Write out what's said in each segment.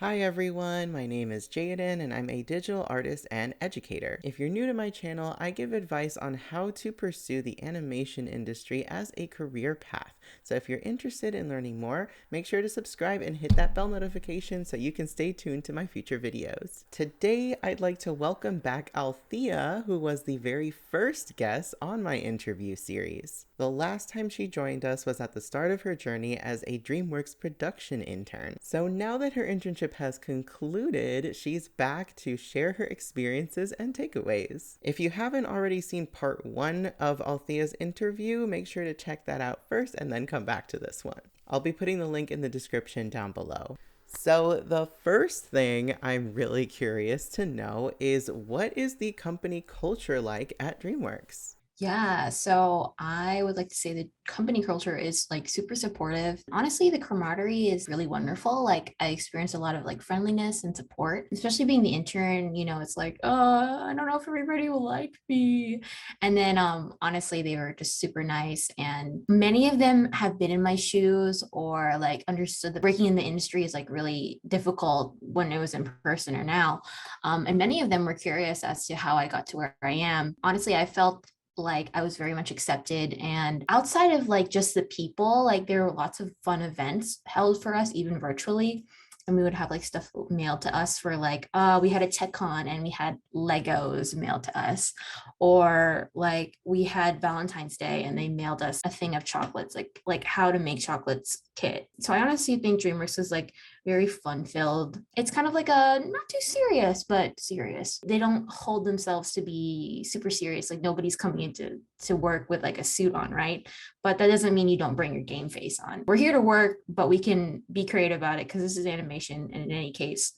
Hi everyone, my name is Jaden and I'm a digital artist and educator. If you're new to my channel, I give advice on how to pursue the animation industry as a career path. So if you're interested in learning more, make sure to subscribe and hit that bell notification so you can stay tuned to my future videos. Today, I'd like to welcome back Althea, who was the very first guest on my interview series. The last time she joined us was at the start of her journey as a Dreamworks Production intern. So now that her internship has concluded, she's back to share her experiences and takeaways. If you haven't already seen part 1 of Althea's interview, make sure to check that out first and then come back to this one. I'll be putting the link in the description down below. So the first thing I'm really curious to know is, what is the company culture like at Dreamworks? Yeah, so I would like to say the company culture is like super supportive. Honestly, the camaraderie is really wonderful. Like I experienced a lot of like friendliness and support, especially being the intern, it's like, I don't know if everybody will like me. And then honestly, they were just super nice. And many of them have been in my shoes or like understood that breaking in the industry is like really difficult when it was in person or now. And many of them were curious as to how I got to where I am. Honestly, I felt like I was very much accepted. And outside of like just the people, like there were lots of fun events held for us, even virtually. And we would have like stuff mailed to us for like, we had a tech con and we had Legos mailed to us. Or like we had Valentine's Day and they mailed us a thing of chocolates, like how to make chocolates kit. So I honestly think Dreamworks is like very fun filled. It's kind of like a not too serious, but serious. They don't hold themselves to be super serious. Like nobody's coming into to work with like a suit on, right? But that doesn't mean you don't bring your game face on. We're here to work, but we can be creative about it because this is animation. And in any case,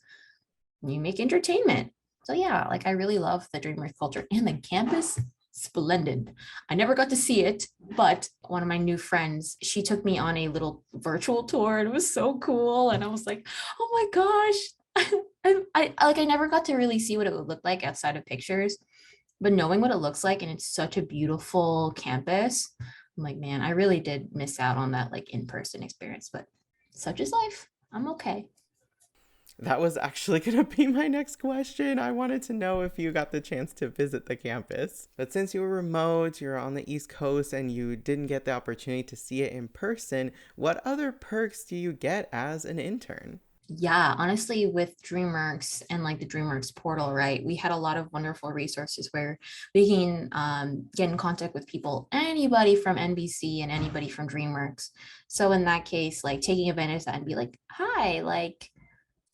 you make entertainment. So yeah, like I really love the DreamWorks culture and the campus. Splendid. I never got to see it, but one of my new friends, she took me on a little virtual tour and it was so cool. And I was like, oh my gosh. I never got to really see what it would look like outside of pictures, but knowing what it looks like and it's such a beautiful campus, I'm like, man, I really did miss out on that like in-person experience, but such is life. I'm okay. That was actually going to be my next question. I wanted to know if you got the chance to visit the campus. But since you were remote, you're on the East Coast, and you didn't get the opportunity to see it in person, what other perks do you get as an intern? Yeah, honestly, with DreamWorks and like the DreamWorks portal, right, we had a lot of wonderful resources where we can get in contact with people, anybody from NBC and anybody from DreamWorks. So in that case, like taking advantage of that and be like, hi, like,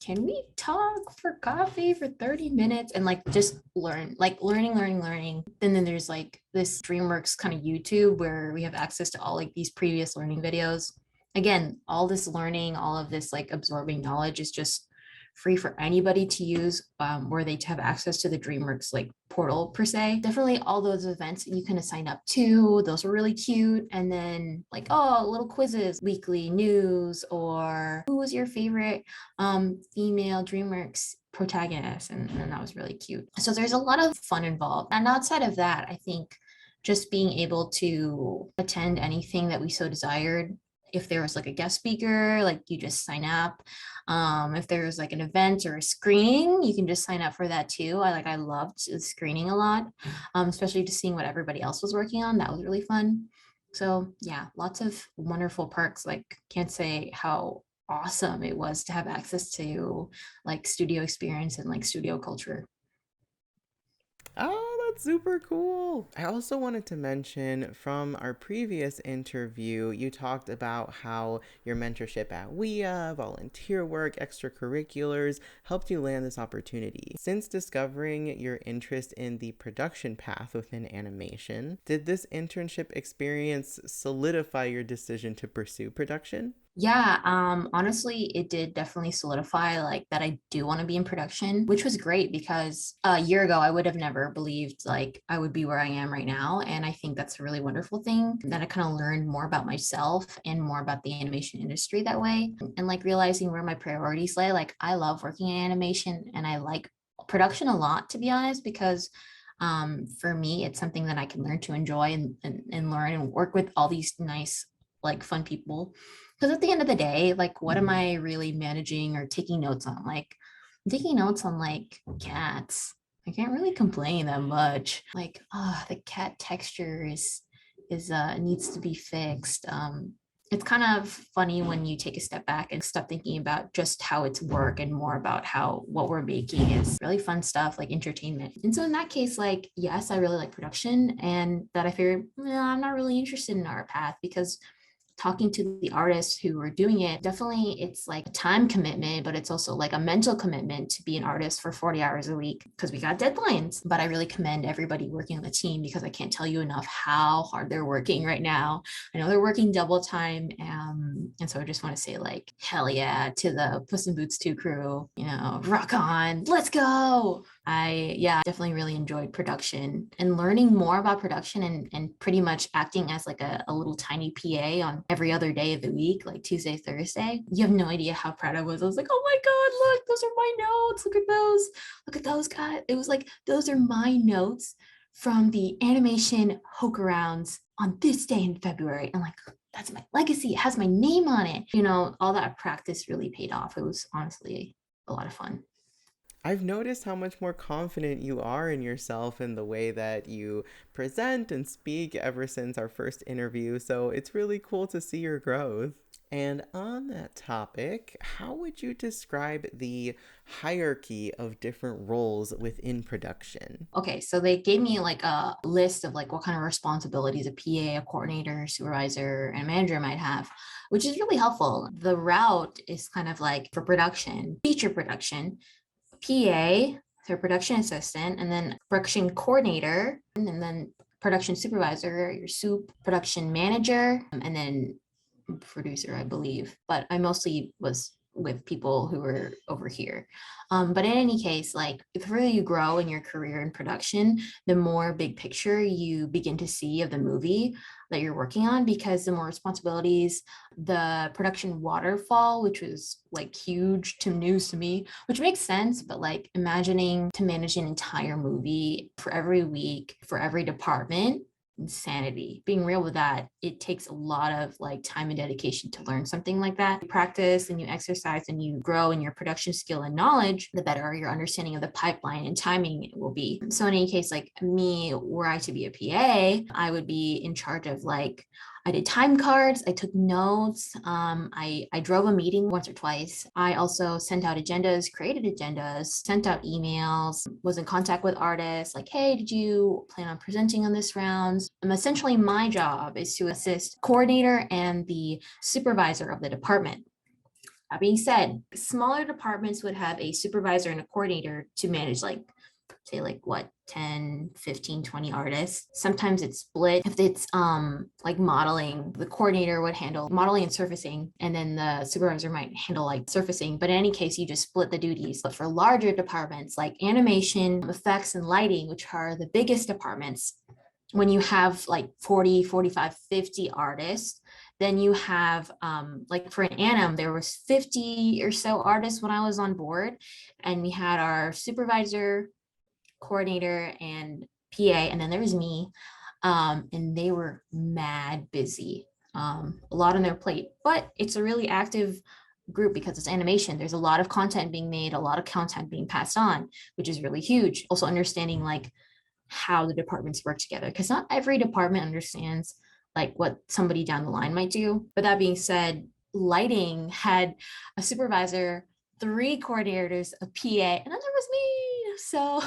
can we talk for coffee for 30 minutes and like just learn, like learning. And then there's like this DreamWorks kind of YouTube where we have access to all like these previous learning videos. Again, all this learning, all of this like absorbing knowledge is just free for anybody to use, where they have access to the DreamWorks like portal per se. Definitely all those events you can sign up to. Those were really cute. And then like, oh, little quizzes, weekly news, or who was your favorite female DreamWorks protagonist? And that was really cute. So there's a lot of fun involved. And outside of that, I think just being able to attend anything that we so desired. If there was like a guest speaker, like you just sign up. If there's like an event or a screening, you can just sign up for that too. I loved the screening a lot, especially just seeing what everybody else was working on. That was really fun. So yeah, lots of wonderful perks. Like can't say how awesome it was to have access to like studio experience and like studio culture. Oh, that's super cool. I also wanted to mention, from our previous interview, you talked about how your mentorship at WIA, volunteer work, extracurriculars helped you land this opportunity. Since discovering your interest in the production path within animation, did this internship experience solidify your decision to pursue production? Yeah, honestly, it did definitely solidify like that I do want to be in production, which was great because a year ago I would have never believed like I would be where I am right now. And I think that's a really wonderful thing that I kind of learned more about myself and more about the animation industry that way. And like realizing where my priorities lay. Like I love working in animation and I like production a lot, to be honest, because for me, it's something that I can learn to enjoy and learn and work with all these nice, like fun people. Because at the end of the day, like, what am I really managing or taking notes on? Like, I'm taking notes on like cats. I can't really complain that much. Like, the cat texture is needs to be fixed. It's kind of funny when you take a step back and stop thinking about just how it's work and more about how what we're making is really fun stuff like entertainment. And so in that case, like, yes, I really like production, and that I figured, I'm not really interested in art path because talking to the artists who were doing it, definitely it's like a time commitment, but it's also like a mental commitment to be an artist for 40 hours a week because we got deadlines. But I really commend everybody working on the team because I can't tell you enough how hard they're working right now. I know they're working double time. And so I just want to say, like, hell yeah to the Puss in Boots 2 crew, rock on, let's go. Yeah, definitely really enjoyed production and learning more about production and pretty much acting as like a little tiny PA on every other day of the week, like Tuesday, Thursday. You have no idea how proud I was. I was like, oh my God, look, those are my notes. Look at those. Look at those, guys. It was like, those are my notes from the animation hook arounds on this day in February. And like, that's my legacy. It has my name on it. All that practice really paid off. It was honestly a lot of fun. I've noticed how much more confident you are in yourself in the way that you present and speak ever since our first interview, so it's really cool to see your growth. And on that topic, how would you describe the hierarchy of different roles within production? Okay, so they gave me like a list of like what kind of responsibilities a PA, a coordinator, supervisor, and a manager might have, which is really helpful. The route is kind of like for production, feature production, PA, so production assistant, and then production coordinator, and then production supervisor, your soup, production manager, and then producer, I believe. But I mostly was with people who were over here. But in any case, like, the further you grow in your career in production, the more big picture you begin to see of the movie that you're working on, because the more responsibilities, the production waterfall, which was like huge to news to me, which makes sense, but like imagining to manage an entire movie for every week, for every department, insanity. Being real with that, it takes a lot of like time and dedication to learn something like that. You practice and you exercise and you grow in your production skill and knowledge, the better your understanding of the pipeline and timing will be. So in any case, like me, were I to be a PA, I would be in charge of like, I did time cards, I took notes, I drove a meeting once or twice. I also sent out agendas, created agendas, sent out emails, was in contact with artists, like, hey, did you plan on presenting on this round? Essentially, my job is to assist coordinator and the supervisor of the department. That being said, smaller departments would have a supervisor and a coordinator to manage, like, say, like, what, 10, 15, 20 artists. Sometimes it's split. If it's like modeling, the coordinator would handle modeling and surfacing, and then the supervisor might handle like surfacing. But in any case, you just split the duties. But for larger departments like animation, effects, and lighting, which are the biggest departments, when you have like 40, 45, 50 artists, then you have like for an anim, there was 50 or so artists when I was on board, and we had our supervisor, coordinator, and PA, and then there was me, and they were mad busy, a lot on their plate, but it's a really active group because it's animation. There's a lot of content being made, a lot of content being passed on, which is really huge. Also understanding like how the departments work together, because not every department understands like what somebody down the line might do. But that being said, lighting had a supervisor, 3 coordinators, a PA, and then there was me. So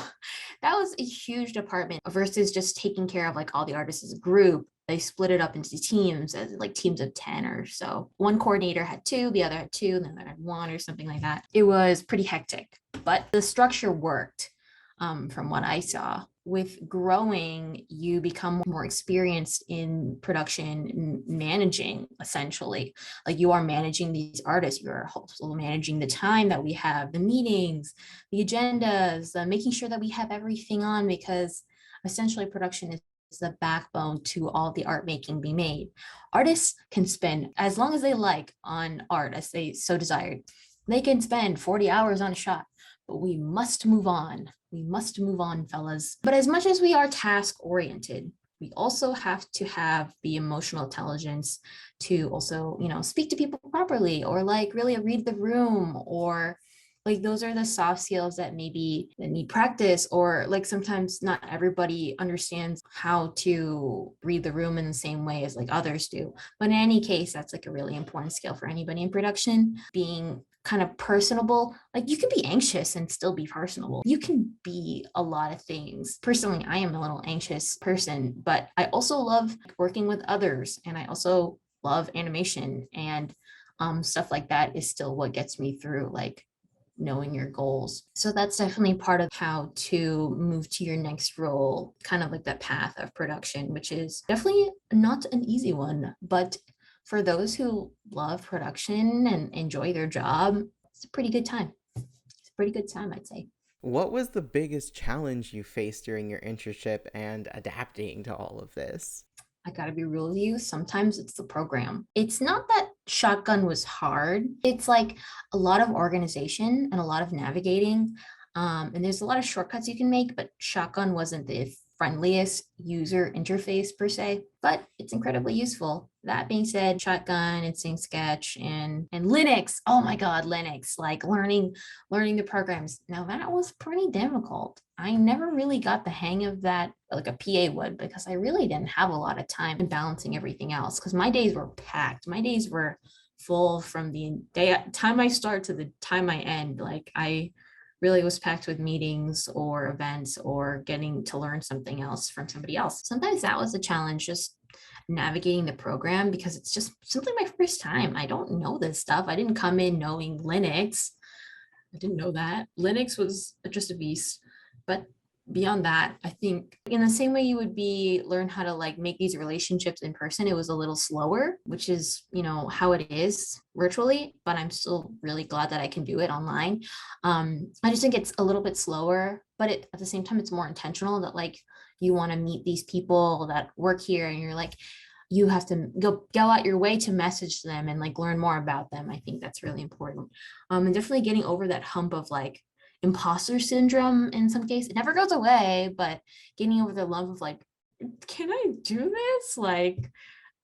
that was a huge department versus just taking care of like all the artists as a group. They split it up into teams, as like teams of 10 or so. One coordinator had 2, the other had 2, and then the other had 1 or something like that. It was pretty hectic, but the structure worked, from what I saw. With growing, you become more experienced in production, managing, essentially. Like, you are managing these artists, you're also managing the time that we have, the meetings, the agendas, making sure that we have everything on, because essentially production is the backbone to all the art making being made. Artists can spend as long as they like on art, as they so desired. They can spend 40 hours on a shot, but we must move on. We must move on, fellas. But as much as we are task oriented, we also have to have the emotional intelligence to also, speak to people properly, or like really read the room, or like those are the soft skills that maybe that need practice, or like sometimes not everybody understands how to read the room in the same way as like others do. But in any case, that's like a really important skill for anybody in production. Being kind of personable, like you can be anxious and still be personable. You can be a lot of things. Personally, I am a little anxious person, but I also love working with others, and I also love animation, and stuff like that is still what gets me through, like knowing your goals. So that's definitely part of how to move to your next role, kind of like that path of production, which is definitely not an easy one. But for those who love production and enjoy their job, it's a pretty good time. It's a pretty good time, I'd say. What was the biggest challenge you faced during your internship and adapting to all of this? I gotta be real with you. Sometimes it's the program. It's not that Shotgun was hard. It's like a lot of organization and a lot of navigating. And there's a lot of shortcuts you can make, but Shotgun wasn't the friendliest user interface per se, but it's incredibly useful. That being said, Shotgun, Instinct Sketch, and Linux. Oh my God, Linux! Like learning the programs. Now that was pretty difficult. I never really got the hang of that like a PA would, because I really didn't have a lot of time in balancing everything else, because my days were packed. My days were full from the time I start to the time I end. Like I really was packed with meetings or events or getting to learn something else from somebody else. Sometimes that was a challenge, just navigating the program, because it's just simply my first time. I don't know this stuff. I didn't come in knowing Linux. I didn't know that. Linux was just a beast. But beyond that, I think in the same way you would be learn how to like make these relationships in person, it was a little slower, which is, how it is virtually, but I'm still really glad that I can do it online. I just think it's a little bit slower, but at the same time, it's more intentional that like you want to meet these people that work here, and you're like, you have to go out your way to message them and like learn more about them. I think that's really important. And definitely getting over that hump of like imposter syndrome in some case. It never goes away, but getting over the lump of like, can I do this? Like,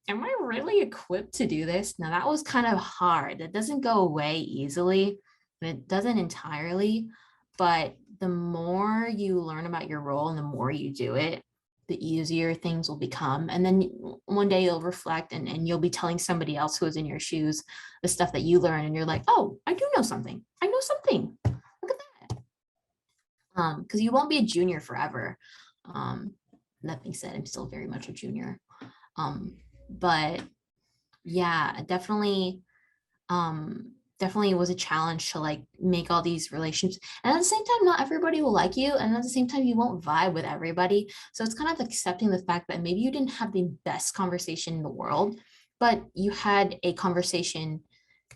am I really equipped to do this? Now that was kind of hard. It doesn't go away easily, and it doesn't entirely, but the more you learn about your role and the more you do it, the easier things will become. And then one day you'll reflect, and you'll be telling somebody else who is in your shoes the stuff that you learn, and you're like, oh, I do know something. I know something. Look at that. Because you won't be a junior forever. That being said, I'm still very much a junior. But yeah, definitely was a challenge to like make all these relationships. And at the same time, not everybody will like you. And at the same time, you won't vibe with everybody. So it's kind of accepting the fact that maybe you didn't have the best conversation in the world, but you had a conversation,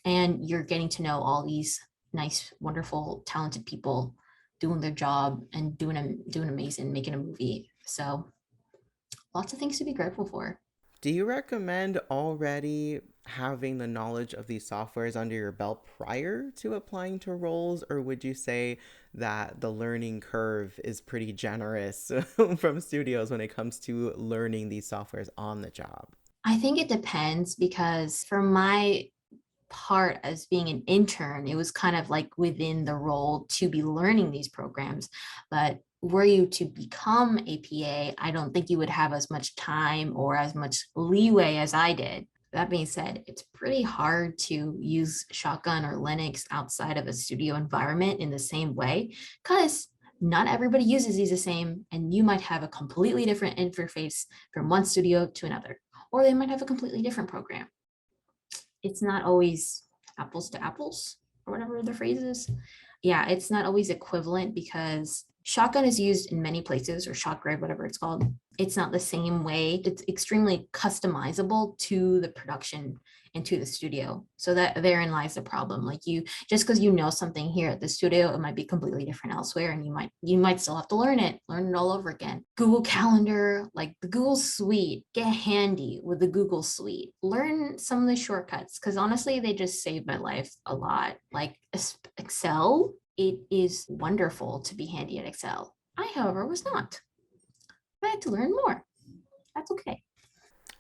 and you're getting to know all these nice, wonderful, talented people doing their job and doing amazing, making a movie. So lots of things to be grateful for. Do you recommend already having the knowledge of these softwares under your belt prior to applying to roles, or would you say that the learning curve is pretty generous from studios when it comes to learning these softwares on the job? I think it depends, because for my part as being an intern, it was kind of like within the role to be learning these programs. But were you to become a PA, I don't think you would have as much time or as much leeway as I did. That being said, it's pretty hard to use Shotgun or Linux outside of a studio environment in the same way, because not everybody uses these the same, and you might have a completely different interface from one studio to another, or they might have a completely different program. It's not always apples to apples, or whatever the phrase is. Yeah, it's not always equivalent, because Shotgun is used in many places, or ShotGrid, whatever it's called. It's not the same way. It's extremely customizable to the production and to the studio. So that therein lies the problem. Like just because you know something here at the studio, it might be completely different elsewhere, and you might still have to learn it all over again. Google Calendar, like the Google Suite, get handy with the Google Suite. Learn some of the shortcuts, because honestly, they just saved my life a lot. Like Excel, it is wonderful to be handy at Excel. I, however, was not. I had to learn more. That's okay.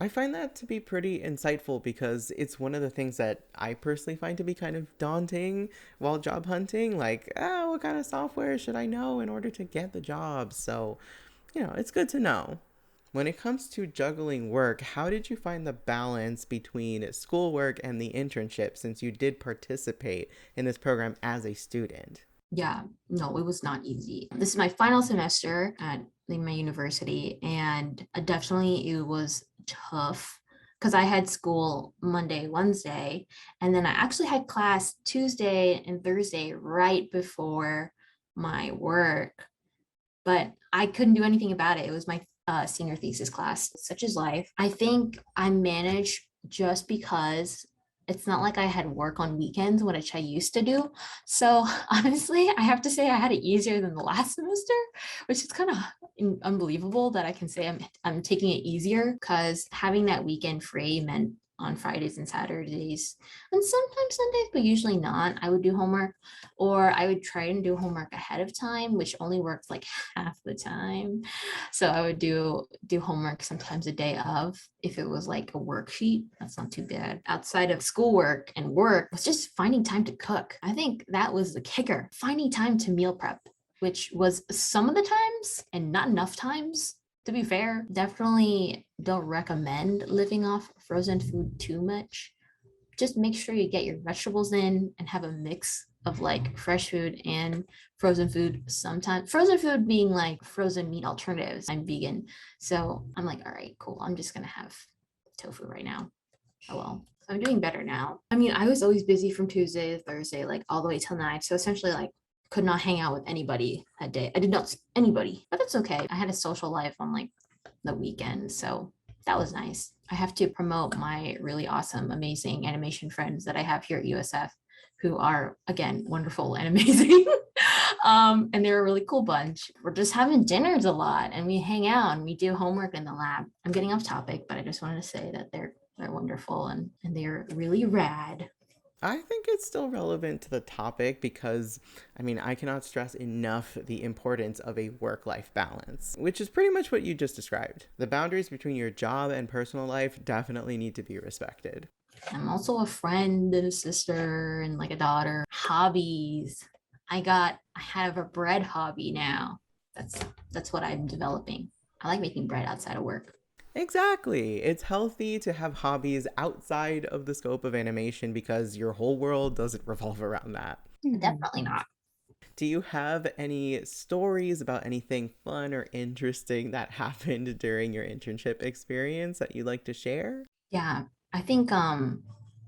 I find that to be pretty insightful because it's one of the things that I personally find to be kind of daunting while job hunting. Like, what kind of software should I know in order to get the job? So, it's good to know. When it comes to juggling work, how did you find the balance between schoolwork and the internship since you did participate in this program as a student? Yeah, no, it was not easy. This is my final semester at my university, and definitely it was tough because I had school Monday, Wednesday, and then I actually had class Tuesday and Thursday right before my work, but I couldn't do anything about it. It was my senior thesis class. Such is life. I think I managed just because it's not like I had work on weekends, which I used to do. So honestly, I have to say I had it easier than the last semester, which is kind of unbelievable that I can say I'm taking it easier because having that weekend free meant on Fridays and Saturdays, and sometimes Sundays, but usually not. I would do homework, or I would try and do homework ahead of time, which only works like half the time. So I would do homework sometimes a day of if it was like a worksheet. That's not too bad. Outside of schoolwork and work was just finding time to cook. I think that was the kicker. Finding time to meal prep, which was some of the times and not enough times. To be fair, definitely don't recommend living off frozen food too much. Just make sure you get your vegetables in and have a mix of like fresh food and frozen food. Sometimes frozen food being like frozen meat alternatives. I'm vegan, so I'm like, all right, cool, I'm just gonna have tofu right now. Oh well, I'm doing better now. I mean, I was always busy from Tuesday to Thursday, like all the way till 9, so essentially like could not hang out with anybody that day. I did not see anybody, but that's okay. I had a social life on like the weekend, so that was nice. I have to promote my really awesome, amazing animation friends that I have here at USF, who are again wonderful and amazing. And they're a really cool bunch. We're just having dinners a lot, and we hang out and we do homework in the lab. I'm getting off topic, but I just wanted to say that they're wonderful, and they're really rad. I think it's still relevant to the topic because, I cannot stress enough the importance of a work life balance, which is pretty much what you just described. The boundaries between your job and personal life definitely need to be respected. I'm also a friend and a sister and like a daughter. Hobbies. I have a bread hobby now. That's that's what I'm developing. I like making bread outside of work. Exactly. It's healthy to have hobbies outside of the scope of animation because your whole world doesn't revolve around that. Definitely not. Do you have any stories about anything fun or interesting that happened during your internship experience that you'd like to share? Yeah, I think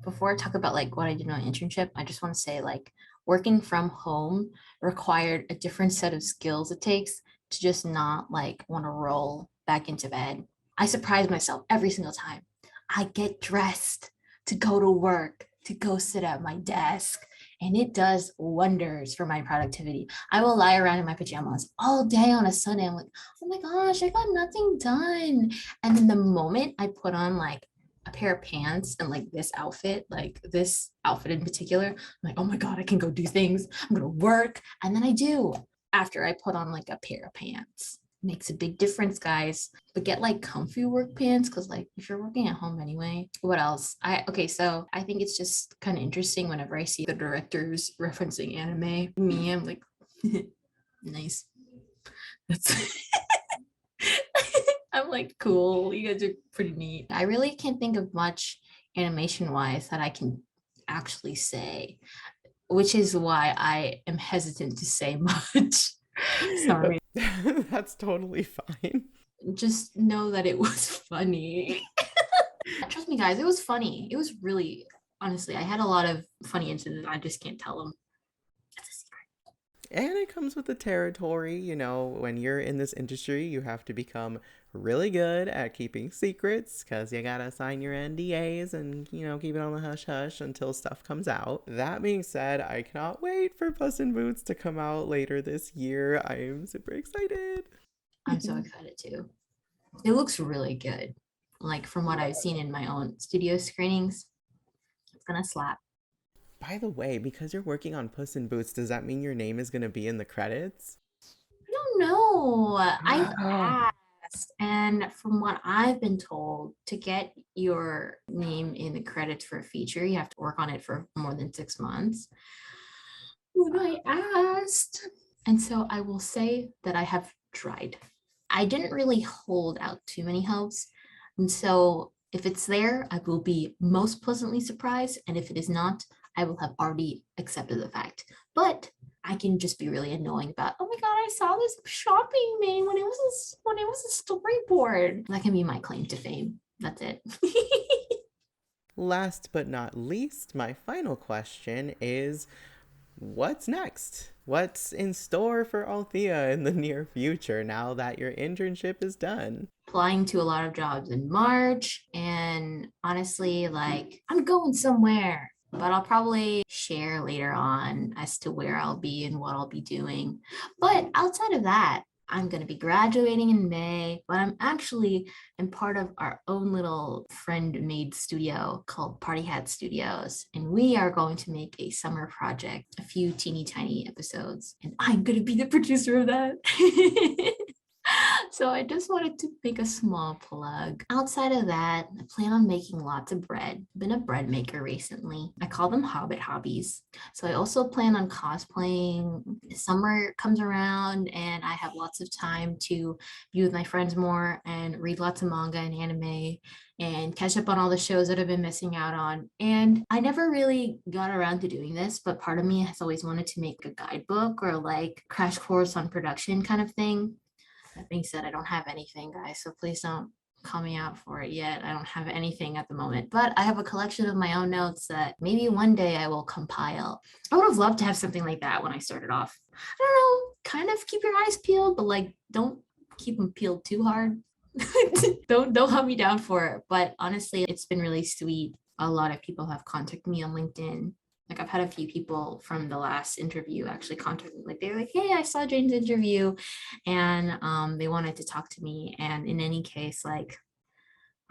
before I talk about like what I did on internship, I just want to say like working from home required a different set of skills it takes to just not like want to roll back into bed. I surprise myself every single time. I get dressed to go to work, to go sit at my desk, and it does wonders for my productivity. I will lie around in my pajamas all day on a Sunday. I'm like, oh my gosh, I got nothing done. And then the moment I put on like a pair of pants and like this outfit in particular, I'm like, oh my God, I can go do things. I'm gonna work. And then I do after I put on like a pair of pants. Makes a big difference, guys. But get like comfy work pants because like if you're working at home anyway, what else? So I think it's just kind of interesting whenever I see the directors referencing anime. Me, I'm like, nice. That's I'm like, cool. You guys are pretty neat. I really can't think of much animation wise that I can actually say, which is why I am hesitant to say much. Sorry. That's totally fine. Just know that it was funny. Trust me, guys, it was funny. It was really, honestly, I had a lot of funny incidents. I just can't tell them. That's a secret. And it comes with the territory. When you're in this industry, you have to become really good at keeping secrets because you gotta sign your NDAs and, keep it on the hush hush until stuff comes out. That being said, I cannot wait for Puss in Boots to come out later this year. I am super excited. I'm so excited too. It looks really good. Like from what I've seen in my own studio screenings, it's gonna slap. By the way, because you're working on Puss in Boots, does that mean your name is gonna be in the credits? I don't know. I've Ah. asked. Yes. And from what I've been told, to get your name in the credits for a feature, you have to work on it for more than 6 months. When I asked, and so I will say that I have tried. I didn't really hold out too many hopes. And so if it's there, I will be most pleasantly surprised. And if it is not, I will have already accepted the fact. But I can just be really annoying about, oh my God, I saw this shopping meme when it was a storyboard. That can be my claim to fame. That's it. Last but not least, my final question is, what's next? What's in store for Althea in the near future now that your internship is done? Applying to a lot of jobs in March. And honestly, like, I'm going somewhere, but I'll probably share later on as to where I'll be and what I'll be doing. But outside of that, I'm going to be graduating in May, but I'm actually in part of our own little friend made studio called Party Hat Studios. And we are going to make a summer project, a few teeny tiny episodes. And I'm going to be the producer of that. So I just wanted to make a small plug. Outside of that, I plan on making lots of bread. I've been a bread maker recently. I call them Hobbit hobbies. So I also plan on cosplaying. Summer comes around and I have lots of time to be with my friends more and read lots of manga and anime and catch up on all the shows that I've been missing out on. And I never really got around to doing this, but part of me has always wanted to make a guidebook or like crash course on production kind of thing. That being said, I don't have anything, guys, so please don't call me out for it yet. I don't have anything at the moment, but I have a collection of my own notes that maybe one day I will compile. I would have loved to have something like that when I started off. I don't know, kind of keep your eyes peeled, but like don't keep them peeled too hard. Don't hunt me down for it. But honestly, it's been really sweet. A lot of people have contacted me on LinkedIn. Like I've had a few people from the last interview actually contact me. Like they're like, "Hey, I saw Jane's interview," and they wanted to talk to me. And in any case, like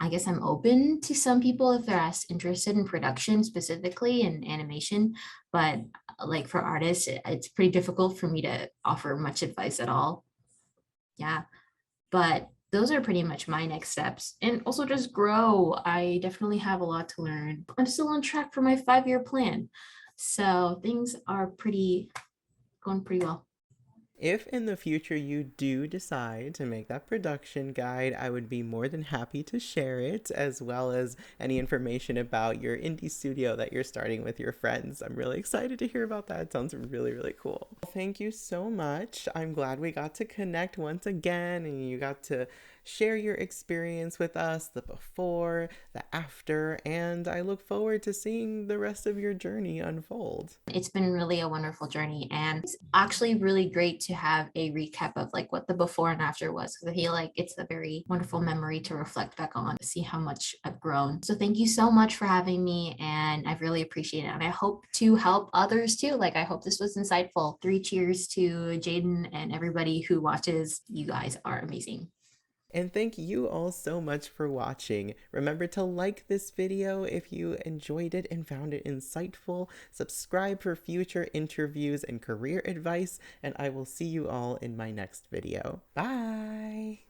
I guess I'm open to some people if they're as interested in production specifically and animation. But like for artists, it's pretty difficult for me to offer much advice at all. Yeah, but those are pretty much my next steps. And also just grow. I definitely have a lot to learn. I'm still on track for my 5-year plan. So things are going pretty well. If in the future you do decide to make that production guide, I would be more than happy to share it, as well as any information about your indie studio that you're starting with your friends. I'm really excited to hear about that. It sounds really, really cool. Thank you so much. I'm glad we got to connect once again and you got to share your experience with us, the before, the after, and I look forward to seeing the rest of your journey unfold. It's been really a wonderful journey, and it's actually really great to have a recap of like what the before and after was, because I feel like it's a very wonderful memory to reflect back on, see how much I've grown. So thank you so much for having me, and I really appreciate it. And I hope to help others too. Like I hope this was insightful. 3 cheers to Jaden and everybody who watches. You guys are amazing. And thank you all so much for watching. Remember to like this video if you enjoyed it and found it insightful. Subscribe for future interviews and career advice, and I will see you all in my next video. Bye!